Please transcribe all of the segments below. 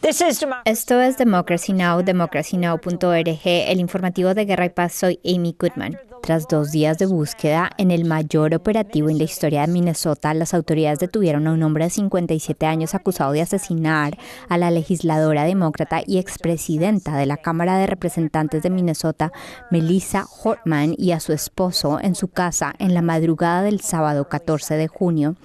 Esto es Democracy Now!, democracynow.org, el informativo de Guerra y Paz. Soy Amy Goodman. Tras 2 días de búsqueda, en el mayor operativo en la historia de Minnesota, las autoridades detuvieron a un hombre de 57 años acusado de asesinar a la legisladora demócrata y expresidenta de la Cámara de Representantes de Minnesota, Melissa Hortman, y a su esposo en su casa en la madrugada del sábado 14 de junio.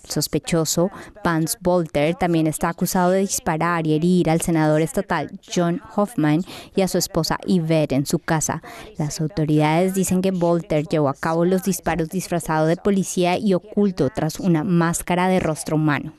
El sospechoso, Vance Bolter, también está acusado de disparar y herir al senador estatal John Hoffman y a su esposa Yvette en su casa. Las autoridades dicen que Bolter llevó a cabo los disparos disfrazado de policía y oculto tras una máscara de rostro humano.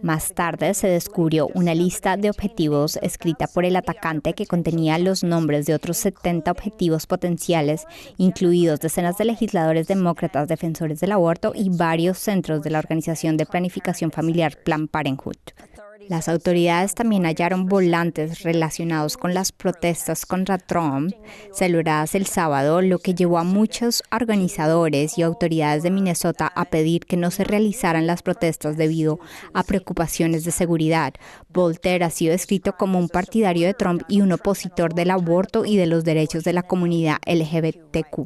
Más tarde se descubrió una lista de objetivos escrita por el atacante que contenía los nombres de otros 70 objetivos potenciales, incluidos decenas de legisladores demócratas defensores del aborto y varios centros de la organización de planificación familiar Planned Parenthood. Las autoridades también hallaron volantes relacionados con las protestas contra Trump celebradas el sábado, lo que llevó a muchos organizadores y autoridades de Minnesota a pedir que no se realizaran las protestas debido a preocupaciones de seguridad. Bolter ha sido descrito como un partidario de Trump y un opositor del aborto y de los derechos de la comunidad LGBTQ.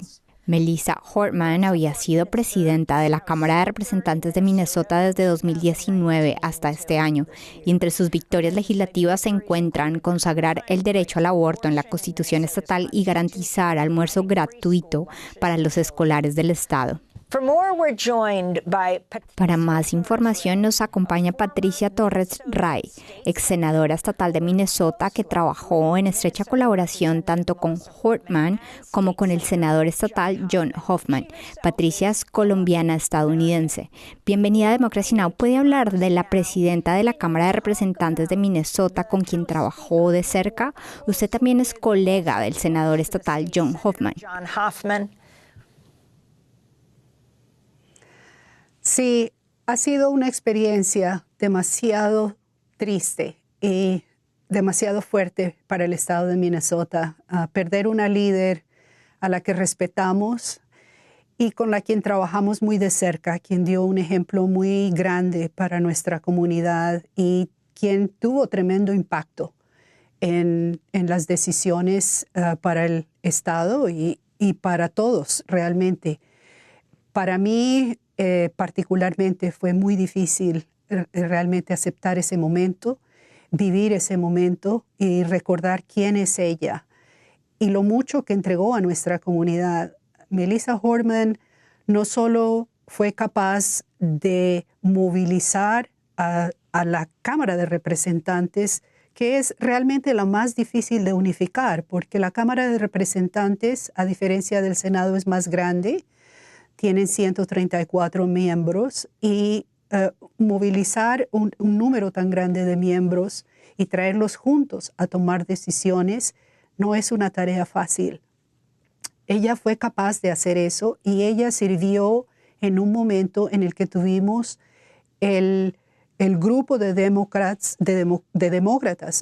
Melissa Hortman había sido presidenta de la Cámara de Representantes de Minnesota desde 2019 hasta este año, y entre sus victorias legislativas se encuentran consagrar el derecho al aborto en la Constitución estatal y garantizar almuerzo gratuito para los escolares del estado. Para más información nos acompaña Patricia Torres Ray, ex senadora estatal de Minnesota que trabajó en estrecha colaboración tanto con Hortman como con el senador estatal John Hoffman. Patricia es colombiana estadounidense. Bienvenida a Democracy Now! ¿Puede hablar de la presidenta de la Cámara de Representantes de Minnesota con quien trabajó de cerca? Usted también es colega del senador estatal John Hoffman. Sí, ha sido una experiencia demasiado triste y demasiado fuerte para el estado de Minnesota. Perder una líder a la que respetamos y con la quien trabajamos muy de cerca, quien dio un ejemplo muy grande para nuestra comunidad y quien tuvo tremendo impacto en las decisiones para el estado y para todos realmente. Para mí, particularmente fue muy difícil realmente aceptar ese momento, vivir ese momento y recordar quién es ella y lo mucho que entregó a nuestra comunidad. Melissa Hortman no solo fue capaz de movilizar a la Cámara de Representantes, que es realmente la más difícil de unificar, porque la Cámara de Representantes, a diferencia del Senado, es más grande. Tienen 134 miembros y movilizar un número tan grande de miembros y traerlos juntos a tomar decisiones no es una tarea fácil. Ella fue capaz de hacer eso y ella sirvió en un momento en el que tuvimos el grupo de demócratas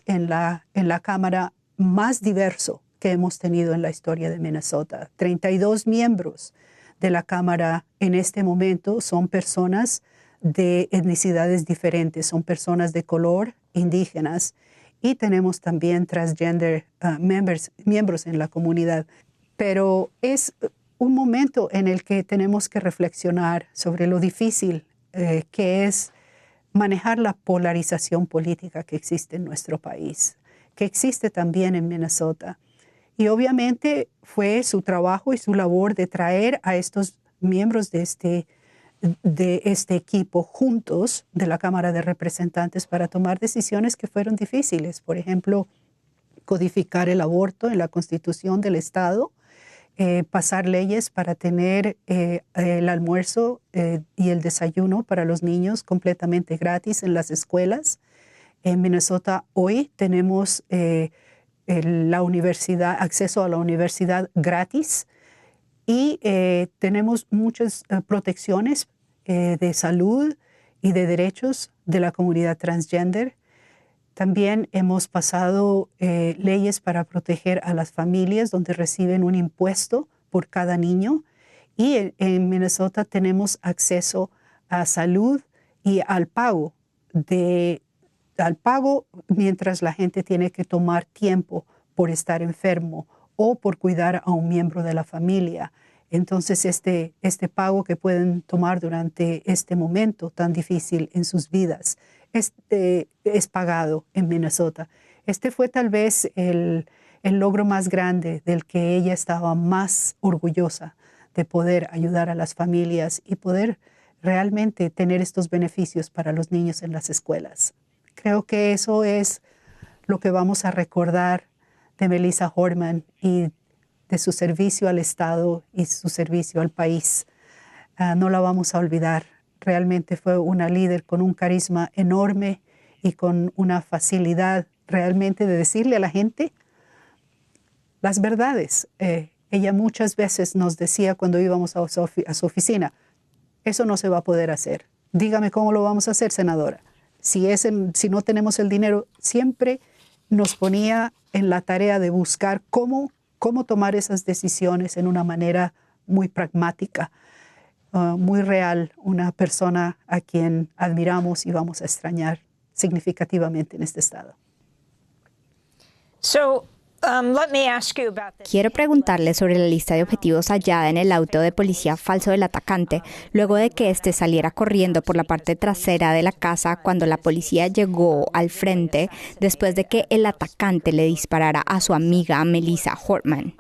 en la Cámara más diverso que hemos tenido en la historia de Minnesota. 32 miembros de la Cámara en este momento son personas de etnicidades diferentes, son personas de color, indígenas, y tenemos también transgender miembros en la comunidad. Pero es un momento en el que tenemos que reflexionar sobre lo difícil que es manejar la polarización política que existe en nuestro país, que existe también en Minnesota. Y obviamente fue su trabajo y su labor de traer a estos miembros de este equipo juntos de la Cámara de Representantes para tomar decisiones que fueron difíciles. Por ejemplo, codificar el aborto en la Constitución del Estado, pasar leyes para tener el almuerzo y el desayuno para los niños completamente gratis en las escuelas. En Minnesota hoy tenemos la universidad, acceso a la universidad gratis y tenemos muchas protecciones de salud y de derechos de la comunidad transgender. También hemos pasado leyes para proteger a las familias donde reciben un impuesto por cada niño y en Minnesota tenemos acceso a salud y al pago de al pago mientras la gente tiene que tomar tiempo por estar enfermo o por cuidar a un miembro de la familia. Entonces, este pago que pueden tomar durante este momento tan difícil en sus vidas es pagado en Minnesota. Este fue tal vez el logro más grande del que ella estaba más orgullosa, de poder ayudar a las familias y poder realmente tener estos beneficios para los niños en las escuelas. Creo que eso es lo que vamos a recordar de Melissa Horman y de su servicio al Estado y su servicio al país. No la vamos a olvidar. Realmente fue una líder con un carisma enorme y con una facilidad realmente de decirle a la gente las verdades. Ella muchas veces nos decía cuando íbamos a su oficina, eso no se va a poder hacer. Dígame cómo lo vamos a hacer, senadora. Si no tenemos el dinero, siempre nos ponía en la tarea de buscar cómo tomar esas decisiones en una manera muy pragmática, muy real, una persona a quien admiramos y vamos a extrañar significativamente en este estado. Quiero preguntarle sobre la lista de objetivos hallada en el auto de policía falso del atacante, luego de que éste saliera corriendo por la parte trasera de la casa cuando la policía llegó al frente después de que el atacante le disparara a su amiga Melissa Horman.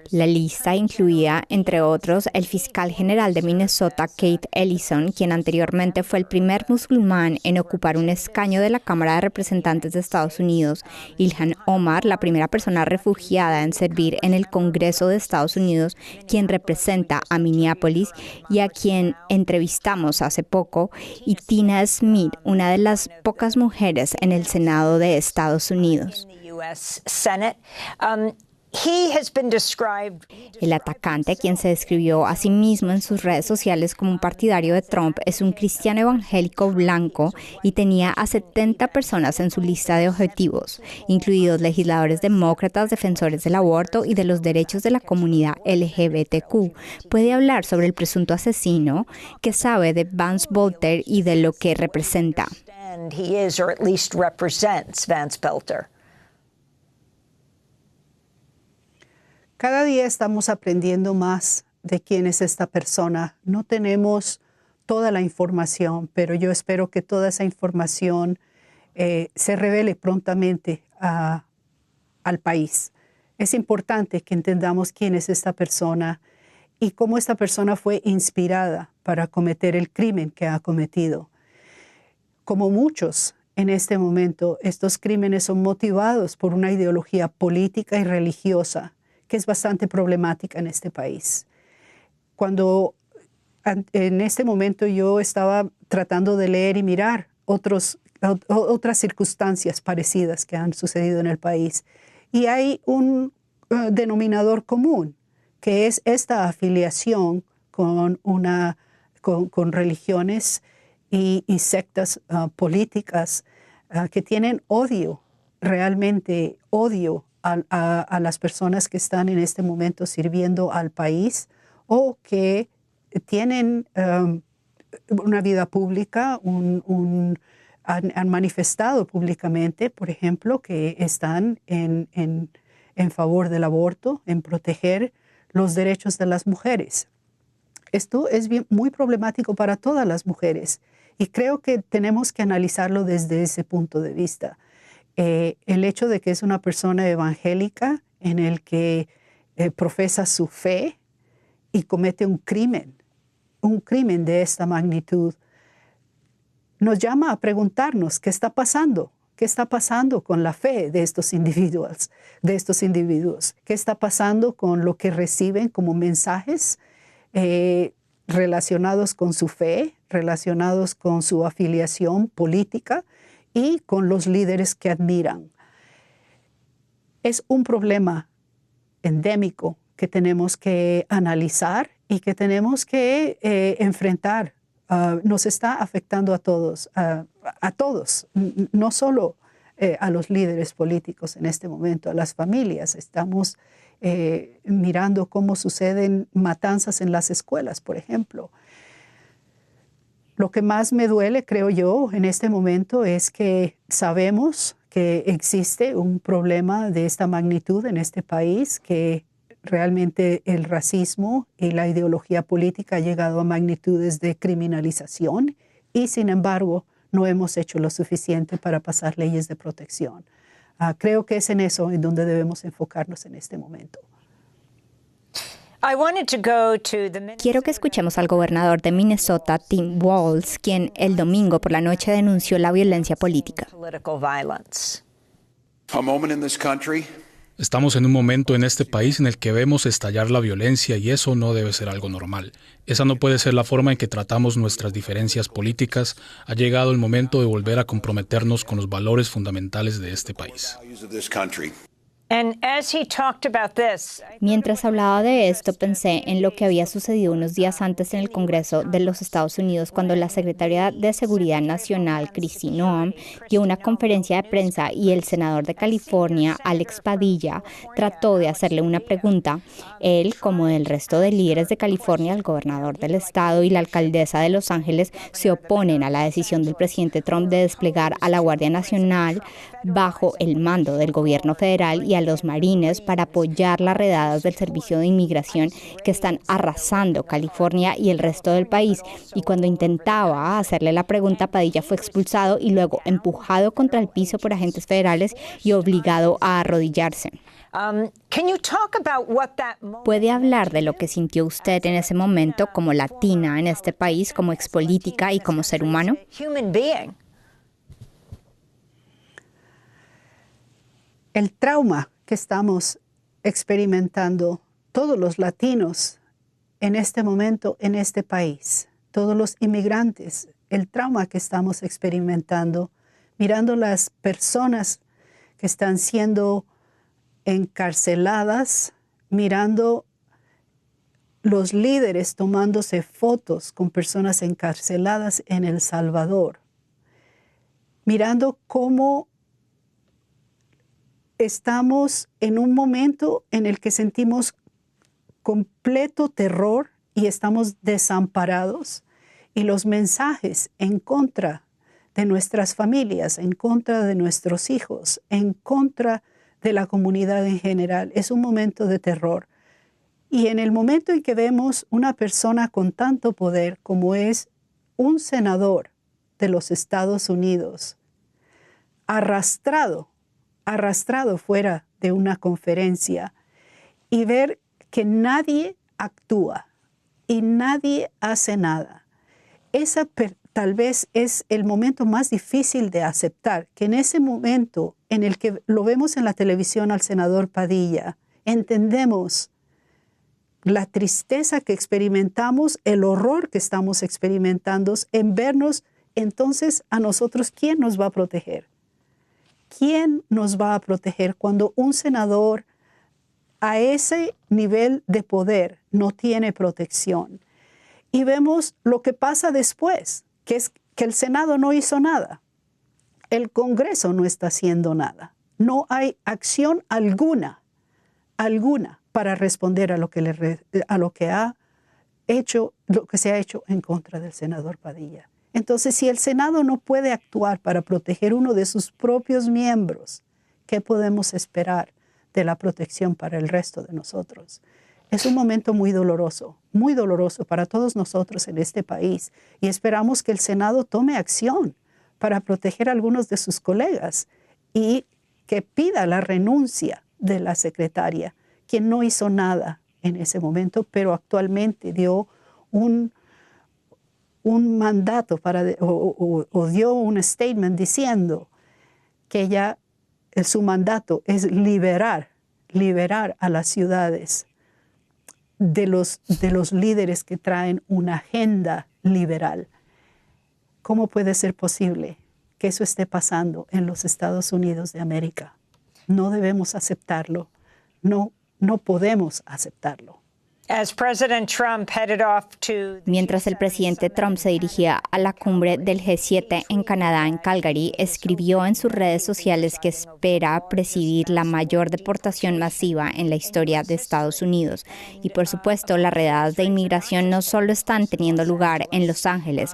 La lista incluía, entre otros, el fiscal general de Minnesota, Keith Ellison, quien anteriormente fue el primer musulmán en ocupar un escaño de la Cámara de Representantes de Estados Unidos, Ilhan Omar, la primera persona refugiada en servir en el Congreso de Estados Unidos, quien representa a Minneapolis y a quien entrevistamos hace poco, y Tina Smith, una de las pocas mujeres en el Senado de Estados Unidos. El atacante, quien se describió a sí mismo en sus redes sociales como un partidario de Trump, es un cristiano evangélico blanco y tenía a 70 personas en su lista de objetivos, incluidos legisladores demócratas, defensores del aborto y de los derechos de la comunidad LGBTQ. Puede hablar sobre el presunto asesino, que sabe de Vance Bolter y de lo que representa. Cada día estamos aprendiendo más de quién es esta persona. No tenemos toda la información, pero yo espero que toda esa información se revele prontamente al país. Es importante que entendamos quién es esta persona y cómo esta persona fue inspirada para cometer el crimen que ha cometido. Como muchos en este momento, estos crímenes son motivados por una ideología política y religiosa que es bastante problemática en este país. Cuando en este momento yo estaba tratando de leer y mirar otras circunstancias parecidas que han sucedido en el país, y hay un denominador común, que es esta afiliación con religiones y sectas políticas que tienen odio, realmente odio a las personas que están en este momento sirviendo al país o que tienen una vida pública, han manifestado públicamente, por ejemplo, que están en favor del aborto, en proteger los derechos de las mujeres. Esto es muy problemático para todas las mujeres y creo que tenemos que analizarlo desde ese punto de vista. El hecho de que es una persona evangélica en el que profesa su fe y comete un crimen de esta magnitud, nos llama a preguntarnos qué está pasando. ¿Qué está pasando con la fe de estos individuos? ¿Qué está pasando con lo que reciben como mensajes relacionados con su fe, relacionados con su afiliación política y con los líderes que admiran? Es un problema endémico que tenemos que analizar y que tenemos que enfrentar. Nos está afectando a todos, no solo a los líderes políticos en este momento, a las familias. Estamos mirando cómo suceden matanzas en las escuelas, por ejemplo. Lo que más me duele, creo yo, en este momento es que sabemos que existe un problema de esta magnitud en este país, que realmente el racismo y la ideología política ha llegado a magnitudes de criminalización y, sin embargo, no hemos hecho lo suficiente para pasar leyes de protección. Creo que es en eso en donde debemos enfocarnos en este momento. Quiero que escuchemos al gobernador de Minnesota, Tim Walz, quien el domingo por la noche denunció la violencia política. Estamos en un momento en este país en el que vemos estallar la violencia y eso no debe ser algo normal. Esa no puede ser la forma en que tratamos nuestras diferencias políticas. Ha llegado el momento de volver a comprometernos con los valores fundamentales de este país. Mientras hablaba de esto, pensé en lo que había sucedido unos días antes en el Congreso de los Estados Unidos, cuando la secretaria de Seguridad Nacional, Kristi Noem, dio una conferencia de prensa y el senador de California, Alex Padilla, trató de hacerle una pregunta. Él, como el resto de líderes de California, el gobernador del estado y la alcaldesa de Los Ángeles, se oponen a la decisión del presidente Trump de desplegar a la Guardia Nacional bajo el mando del gobierno federal y a los marines para apoyar las redadas del Servicio de Inmigración que están arrasando California y el resto del país. Y cuando intentaba hacerle la pregunta, Padilla fue expulsado y luego empujado contra el piso por agentes federales y obligado a arrodillarse. ¿Puede hablar de lo que sintió usted en ese momento como latina en este país, como expolítica y como ser humano? El trauma que estamos experimentando todos los latinos en este momento, en este país, todos los inmigrantes, el trauma que estamos experimentando, mirando las personas que están siendo encarceladas, mirando los líderes tomándose fotos con personas encarceladas en El Salvador, mirando cómo estamos en un momento en el que sentimos completo terror y estamos desamparados, y los mensajes en contra de nuestras familias, en contra de nuestros hijos, en contra de la comunidad en general, es un momento de terror. Y en el momento en que vemos una persona con tanto poder como es un senador de los Estados Unidos, arrastrado fuera de una conferencia, y ver que nadie actúa y nadie hace nada. Esa tal vez es el momento más difícil de aceptar, que en ese momento en el que lo vemos en la televisión al senador Padilla, entendemos la tristeza que experimentamos, el horror que estamos experimentando en vernos. Entonces, a nosotros, ¿quién nos va a proteger? ¿Quién nos va a proteger cuando un senador a ese nivel de poder no tiene protección? Y vemos lo que pasa después, que es que el Senado no hizo nada. El Congreso no está haciendo nada. No hay acción alguna para responder a lo que se ha hecho en contra del senador Padilla. Entonces, si el Senado no puede actuar para proteger uno de sus propios miembros, ¿qué podemos esperar de la protección para el resto de nosotros? Es un momento muy doloroso para todos nosotros en este país, y esperamos que el Senado tome acción para proteger a algunos de sus colegas y que pida la renuncia de la secretaria, quien no hizo nada en ese momento, pero actualmente dio un mandato o dio un statement diciendo que su mandato es liberar a las ciudades de los líderes que traen una agenda liberal. ¿Cómo puede ser posible que eso esté pasando en los Estados Unidos de América? No debemos aceptarlo. No podemos aceptarlo. Mientras el presidente Trump se dirigía a la cumbre del G7 en Canadá, en Calgary, escribió en sus redes sociales que espera presidir la mayor deportación masiva en la historia de Estados Unidos. Y por supuesto, las redadas de inmigración no solo están teniendo lugar en Los Ángeles.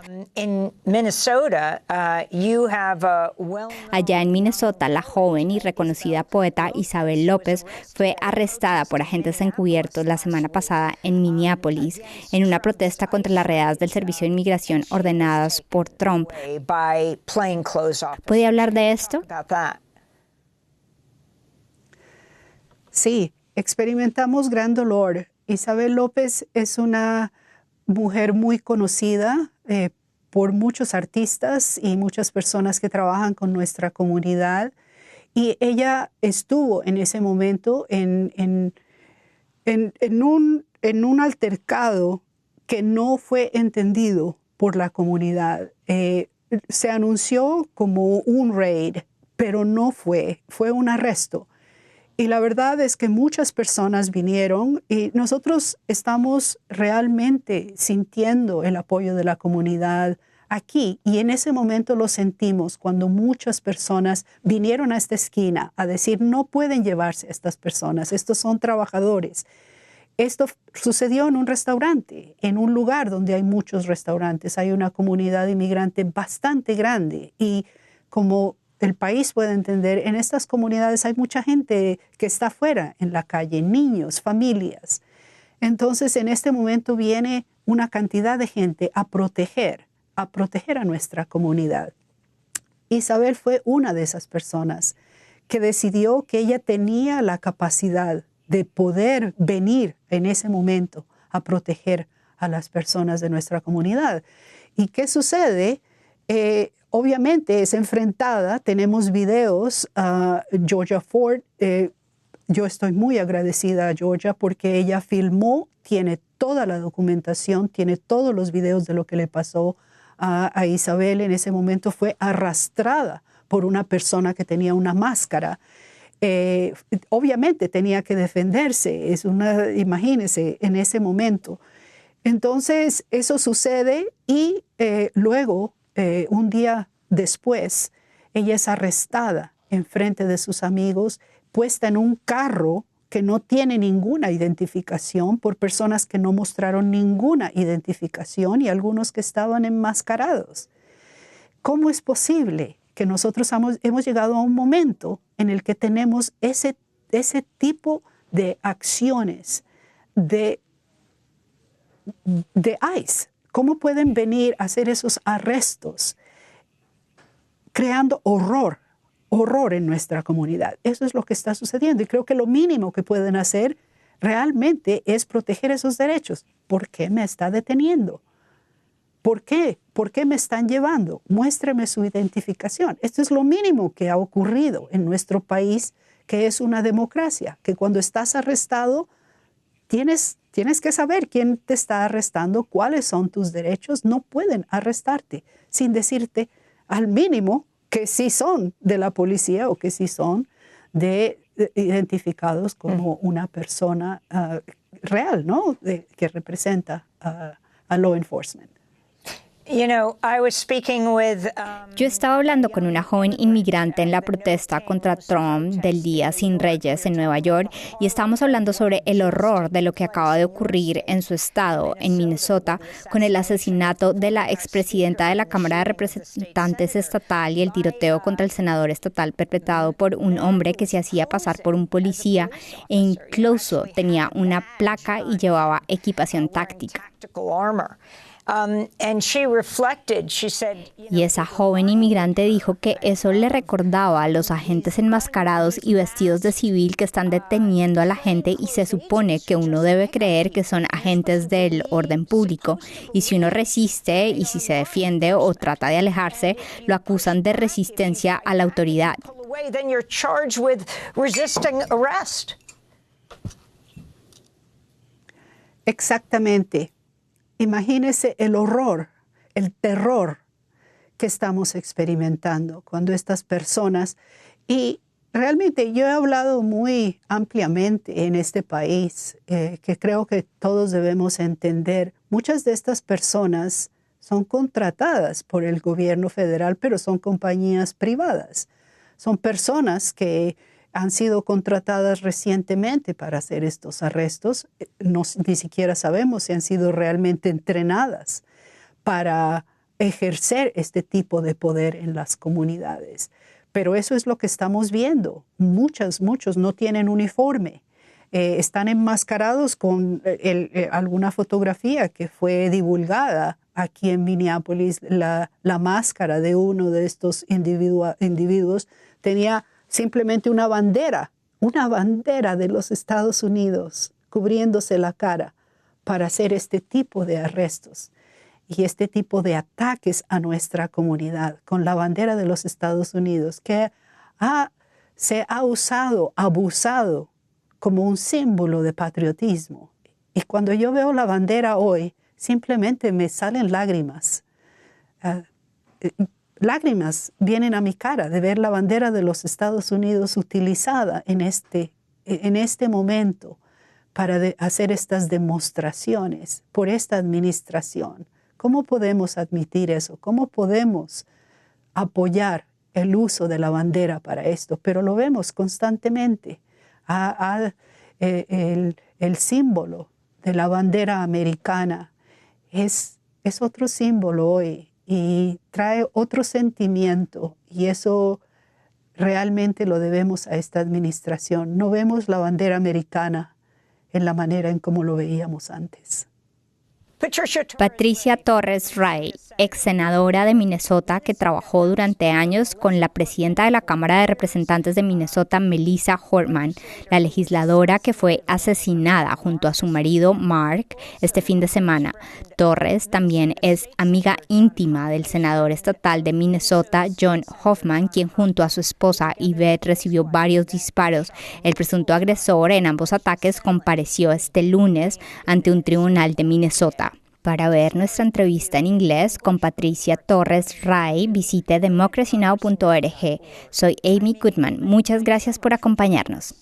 Allá en Minnesota, la joven y reconocida poeta Isabel López fue arrestada por agentes encubiertos la semana pasada en Minneapolis, en una protesta contra las redadas del Servicio de Inmigración ordenadas por Trump. ¿Puede hablar de esto? Sí, experimentamos gran dolor. Isabel López es una mujer muy conocida por muchos artistas y muchas personas que trabajan con nuestra comunidad. Y ella estuvo en ese momento en un altercado que no fue entendido por la comunidad. Se anunció como un raid, pero no fue un arresto. Y la verdad es que muchas personas vinieron y nosotros estamos realmente sintiendo el apoyo de la comunidad aquí. Y en ese momento lo sentimos cuando muchas personas vinieron a esta esquina a decir no pueden llevarse a estas personas, estos son trabajadores. Esto sucedió en un restaurante, en un lugar donde hay muchos restaurantes. Hay una comunidad inmigrante bastante grande y como el país puede entender, en estas comunidades hay mucha gente que está afuera en la calle, niños, familias. Entonces, en este momento viene una cantidad de gente a proteger a nuestra comunidad. Isabel fue una de esas personas que decidió que ella tenía la capacidad de poder venir en ese momento a proteger a las personas de nuestra comunidad. ¿Y qué sucede? Obviamente es enfrentada, tenemos videos, Georgia Ford, yo estoy muy agradecida a Georgia porque ella filmó, tiene toda la documentación, tiene todos los videos de lo que le pasó a Isabel. En ese momento fue arrastrada por una persona que tenía una máscara. Obviamente tenía que defenderse, imagínense, en ese momento. Entonces eso sucede y luego, un día después, ella es arrestada en frente de sus amigos, puesta en un carro que no tiene ninguna identificación por personas que no mostraron ninguna identificación y algunos que estaban enmascarados. ¿Cómo es posible que nosotros hemos llegado a un momento en el que tenemos ese tipo de acciones de ICE? ¿Cómo pueden venir a hacer esos arrestos creando horror en nuestra comunidad? Eso es lo que está sucediendo y creo que lo mínimo que pueden hacer realmente es proteger esos derechos. ¿Por qué me está deteniendo? ¿Por qué? ¿Por qué me están llevando? Muéstreme su identificación. Esto es lo mínimo que ha ocurrido en nuestro país, que es una democracia, que cuando estás arrestado tienes que saber quién te está arrestando, cuáles son tus derechos. No pueden arrestarte sin decirte al mínimo que sí son de la policía o que sí son identificados como una persona real, ¿no? Que representa a law enforcement. Yo estaba hablando con una joven inmigrante en la protesta contra Trump del Día Sin Reyes en Nueva York y estábamos hablando sobre el horror de lo que acaba de ocurrir en su estado, en Minnesota, con el asesinato de la expresidenta de la Cámara de Representantes estatal y el tiroteo contra el senador estatal perpetrado por un hombre que se hacía pasar por un policía e incluso tenía una placa y llevaba equipación táctica. Y esa joven inmigrante dijo que eso le recordaba a los agentes enmascarados y vestidos de civil que están deteniendo a la gente y se supone que uno debe creer que son agentes del orden público. Y si uno resiste y si se defiende o trata de alejarse, lo acusan de resistencia a la autoridad. Exactamente. Imagínese el horror, el terror que estamos experimentando cuando estas personas, y Realmente yo he hablado muy ampliamente en este país, que creo que todos debemos entender. Muchas de estas personas son contratadas por el gobierno federal, pero son compañías privadas. Son personas que han sido contratadas recientemente para hacer estos arrestos. Ni siquiera sabemos si han sido realmente entrenadas para ejercer este tipo de poder en las comunidades. Pero eso es lo que estamos viendo. Muchos no tienen uniforme. Están enmascarados con alguna fotografía que fue divulgada aquí en Minneapolis. La máscara de uno de estos individuos tenía simplemente una bandera de los Estados Unidos cubriéndose la cara para hacer este tipo de arrestos y este tipo de ataques a nuestra comunidad con la bandera de los Estados Unidos, que se ha abusado como un símbolo de patriotismo. Y cuando yo veo la bandera hoy, simplemente me salen lágrimas. Lágrimas vienen a mi cara de ver la bandera de los Estados Unidos utilizada en este momento para hacer estas demostraciones por esta administración. ¿Cómo podemos admitir eso? ¿Cómo podemos apoyar el uso de la bandera para esto? Pero lo vemos constantemente. El símbolo de la bandera americana es otro símbolo hoy y trae otro sentimiento, y eso realmente lo debemos a esta administración. No vemos la bandera americana en la manera en como lo veíamos antes. Patricia Torres Ray, ex senadora de Minnesota que trabajó durante años con la presidenta de la Cámara de Representantes de Minnesota, Melissa Hortman, la legisladora que fue asesinada junto a su marido Mark este fin de semana. Torres también es amiga íntima del senador estatal de Minnesota, John Hoffman, quien junto a su esposa Yvette recibió varios disparos. El presunto agresor en ambos ataques compareció este lunes ante un tribunal de Minnesota. Para ver nuestra entrevista en inglés con Patricia Torres Ray, visite democracynow.org. Soy Amy Goodman. Muchas gracias por acompañarnos.